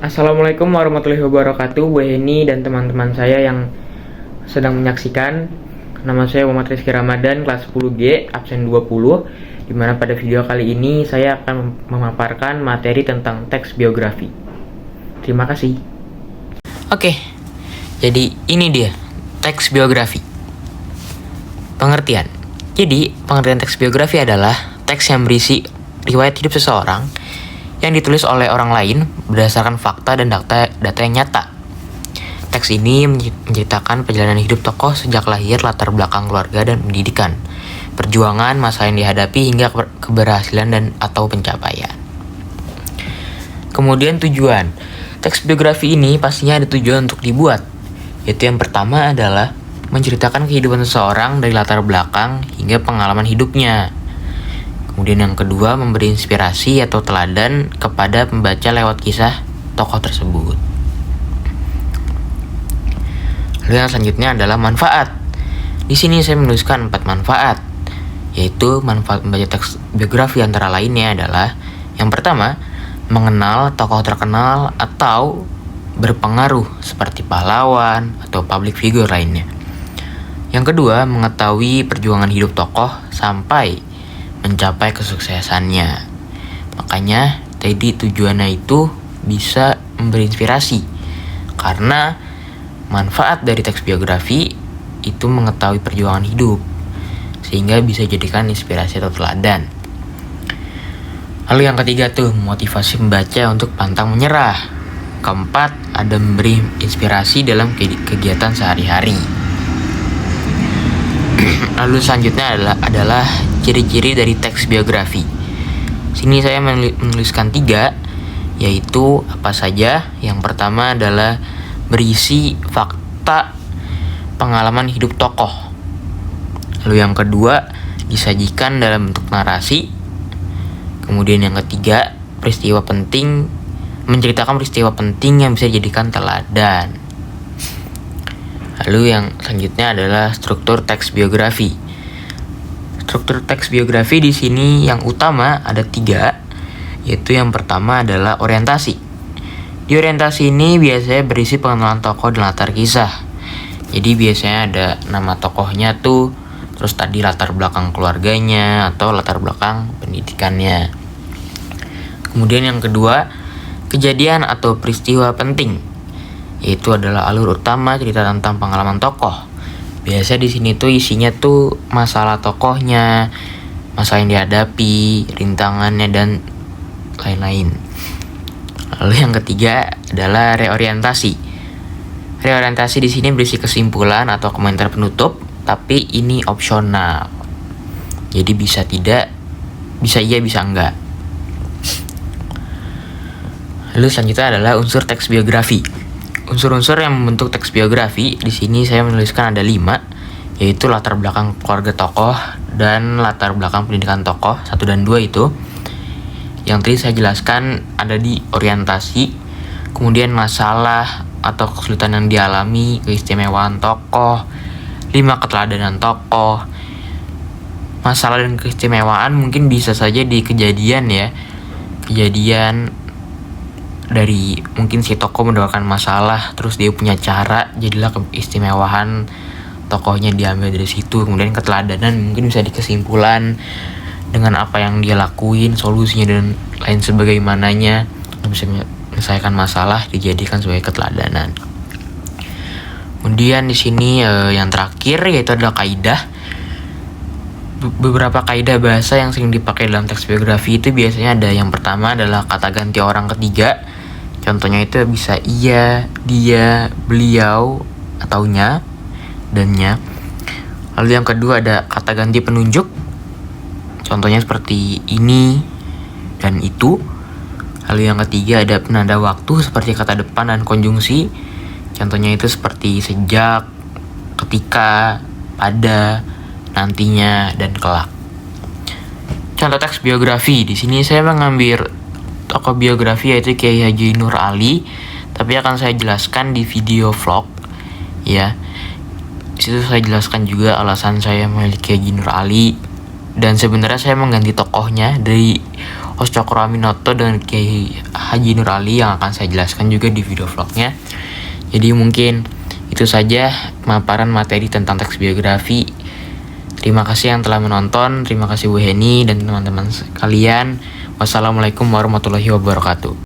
Assalamualaikum warahmatullahi wabarakatuh, Bu Heni dan teman-teman saya yang sedang menyaksikan. Nama saya Muhammad Rizky Ramadan, kelas 10G, absen 20, dimana pada video kali ini saya akan memaparkan materi tentang teks biografi. Terima kasih. Oke, jadi ini dia teks biografi. Pengertian. Jadi, pengertian teks biografi adalah teks yang berisi riwayat hidup seseorang yang ditulis oleh orang lain berdasarkan fakta dan data yang nyata. Teks ini menceritakan perjalanan hidup tokoh sejak lahir, latar belakang keluarga dan pendidikan, perjuangan, masalah yang dihadapi hingga keberhasilan dan atau pencapaian. Kemudian tujuan. Teks biografi ini pastinya ada tujuan untuk dibuat, yaitu yang pertama adalah menceritakan kehidupan seseorang dari latar belakang hingga pengalaman hidupnya. Kemudian yang kedua, memberi inspirasi atau teladan kepada pembaca lewat kisah tokoh tersebut. Lalu yang selanjutnya adalah manfaat. Di sini saya menuliskan 4 manfaat, yaitu manfaat membaca teks biografi antara lainnya adalah yang pertama, mengenal tokoh terkenal atau berpengaruh seperti pahlawan atau public figure lainnya. Yang kedua, mengetahui perjuangan hidup tokoh sampai mencapai kesuksesannya. Makanya tadi tujuannya itu bisa memberi inspirasi, karena manfaat dari teks biografi itu mengetahui perjuangan hidup, sehingga bisa jadikan inspirasi atau teladan. Lalu yang ketiga tuh, motivasi membaca untuk pantang menyerah. Keempat, ada memberi inspirasi dalam kegiatan sehari-hari. Lalu selanjutnya adalah ciri-ciri dari teks biografi. Sini saya menuliskan 3, yaitu apa saja. Yang pertama adalah berisi fakta pengalaman hidup tokoh. Lalu yang kedua, disajikan dalam bentuk narasi. Kemudian yang ketiga, peristiwa penting, menceritakan peristiwa penting yang bisa dijadikan teladan. Lalu yang selanjutnya adalah struktur teks biografi. Struktur teks biografi di sini yang utama ada 3, yaitu yang pertama adalah orientasi. Di orientasi ini biasanya berisi pengenalan tokoh dan latar kisah. Jadi biasanya ada nama tokohnya tuh, terus tadi latar belakang keluarganya atau latar belakang pendidikannya. Kemudian yang kedua, kejadian atau peristiwa penting, yaitu adalah alur utama cerita tentang pengalaman tokoh. Biasa di sini tuh isinya tuh masalah tokohnya, masalah yang dihadapi, rintangannya dan lain-lain. Lalu yang ketiga adalah reorientasi. Reorientasi di sini berisi kesimpulan atau komentar penutup, tapi ini opsional. Jadi bisa tidak, bisa iya, bisa enggak. Lalu selanjutnya adalah unsur teks biografi. Unsur-unsur yang membentuk teks biografi di sini saya menuliskan ada 5, yaitu latar belakang keluarga tokoh dan latar belakang pendidikan tokoh 1 dan 2 itu. Yang tadi saya jelaskan ada di orientasi, kemudian masalah atau kesulitan yang dialami, keistimewaan tokoh, 5 keteladanan tokoh. Masalah dan keistimewaan mungkin bisa saja di kejadian ya, kejadian dari mungkin si tokoh mendapatkan masalah, terus dia punya cara, jadilah keistimewaan tokohnya diambil dari situ. Kemudian keteladanan mungkin bisa dikesimpulan dengan apa yang dia lakuin, solusinya dan lain sebagaimananya, bisa menyelesaikan masalah, dijadikan sebagai keteladanan. Kemudian di sini yang terakhir yaitu adalah kaidah. Beberapa kaidah bahasa yang sering dipakai dalam teks biografi itu biasanya ada yang pertama adalah kata ganti orang ketiga. Contohnya itu bisa ia, dia, beliau, atau nya, dan nya. Lalu yang kedua ada kata ganti penunjuk. Contohnya seperti ini dan itu. Lalu yang ketiga ada penanda waktu seperti kata depan dan konjungsi. Contohnya itu seperti sejak, ketika, pada, nantinya, dan kelak. Contoh teks biografi. Di sini saya mengambil tokoh biografi yaitu Kiai Haji Nur Ali, tapi akan saya jelaskan di video vlog ya. Di situ saya jelaskan juga alasan saya memilih Kiai Haji Nur Ali, dan sebenarnya saya mengganti tokohnya dari host Cokro Aminoto dengan Kiai Haji Nur Ali yang akan saya jelaskan juga di video vlognya. Jadi mungkin itu saja pemaparan materi tentang teks biografi. Terima kasih yang telah menonton, terima kasih Bu Heni dan teman-teman sekalian. Wassalamualaikum warahmatullahi wabarakatuh.